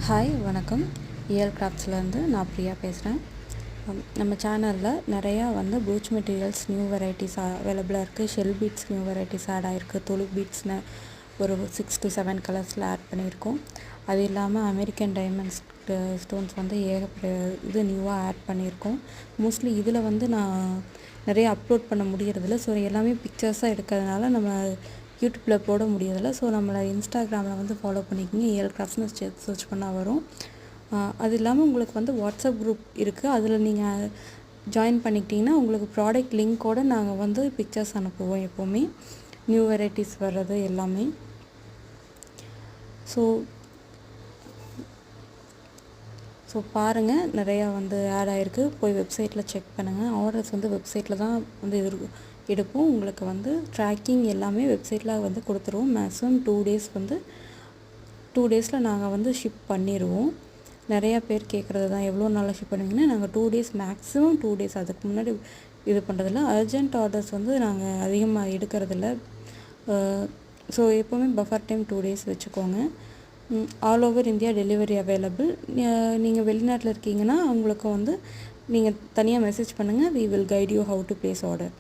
Hi வணக்கம். இயல் கிராஃப்ட்ஸ்லேருந்து நான் பிரியா பேசுகிறேன். நம்ம சேனலில் நிறையா ப்ரூச் மெட்டீரியல்ஸ் நியூ வெரைட்டிஸ் அவைலபிளாக இருக்குது. Shell beads new varieties add ஆகிருக்கு. துளிப் பீட்ஸ்னு ஒரு 6 to 7 கலர்ஸில் ஆட் பண்ணியிருக்கோம். அது இல்லாமல் அமெரிக்கன் டைமண்ட்ஸ் ஸ்டோன்ஸ் ஏகப்பட்ட இது நியூவாக ஆட் பண்ணியிருக்கோம். மோஸ்ட்லி இதில் நான் நிறைய அப்லோட் பண்ண முடியறதில்ல. ஸோ எல்லாமே பிக்சர்ஸாக எடுக்கிறதுனால நம்ம யூடியூப்பில் போட முடியறதில்ல. ஸோ நம்மளை இன்ஸ்டாகிராமில் ஃபாலோ பண்ணிக்கிங்க. இயல் கிராஃப்ட்ஸ்னு சர்ச் பண்ணால் வரும். அது இல்லாமல் உங்களுக்கு வாட்ஸ்அப் குரூப் இருக்குது. அதில் நீங்கள் ஜாயின் பண்ணிக்கிட்டிங்கன்னா உங்களுக்கு ப்ராடக்ட் லிங்க்கோடு நாங்கள் பிக்சர்ஸ் அனுப்புவோம். எப்போவுமே நியூ வெரைட்டிஸ் வர்றது எல்லாமே. ஸோ பாருங்கள், நிறையா ஆட் ஆகிருக்கு. போய் வெப்சைட்டில் செக் பண்ணுங்கள். ஆர்டர்ஸ் வெப்சைட்டில் தான் எடுப்போம். உங்களுக்கு ட்ராக்கிங் எல்லாமே வெப்சைட்டில் கொடுத்துருவோம். மேக்ஸிமம் 2 days 2 days நாங்கள் ஷிப் பண்ணிடுவோம். நிறையா பேர் கேட்குறது தான், எவ்வளோ நாளில் ஷிப் பண்ணுவீங்கன்னா, நாங்கள் 2 days மேக்ஸிமம் 2 days, அதுக்கு முன்னாடி இது பண்ணுறதில்ல. அர்ஜென்ட் ஆர்டர்ஸ் நாங்கள் அதிகமாக எடுக்கிறதில்ல. ஸோ எப்போவுமே பஃபர் டைம் 2 days வச்சுக்கோங்க. All over India delivery available. நீங்கள் வெளிநாட்டில் இருக்கீங்கன்னா உங்களுக்கு நீங்கள் தனியாக மெசேஜ் பண்ணுங்கள். We will guide you how to place order.